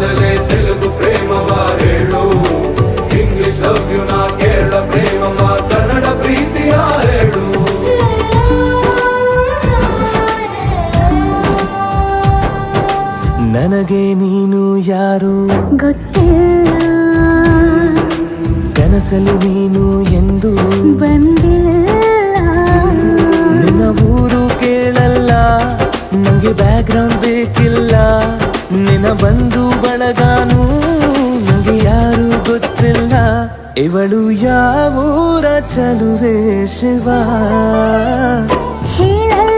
ಮೊದಲೇ ತೆಲುಗು ಪ್ರೇಮವ ಹೇಳು, English love you ನಾ ಕೇರಳ ಪ್ರೇಮವ ಕನ್ನಡ ಪ್ರೀತಿಯ ಹೇಳು. ನನಗೆ ನೀನು ಯಾರು ಗೊತ್ತಿಲ್ಲ, ಕನಸಲು ನೀನು ಎಂದು ಬಂದಿಲ್ಲ. ನಿನ್ನ ಊರು ಕೇಳಲ್ಲ, ನಂಗೆ ಬ್ಯಾಕ್ಗ್ರೌಂಡ್ ಬೇಕಿಲ್ಲ. ನಿನ್ನ ಬಂಧು ಬಳಗಾನು ನಂಗೆ ಯಾರು ಗೊತ್ತಿಲ್ಲ. ಇವಳು ಯಾವೂರ ಚಲುವೆ ಶಿವ ಹೇಳಲ್ಲ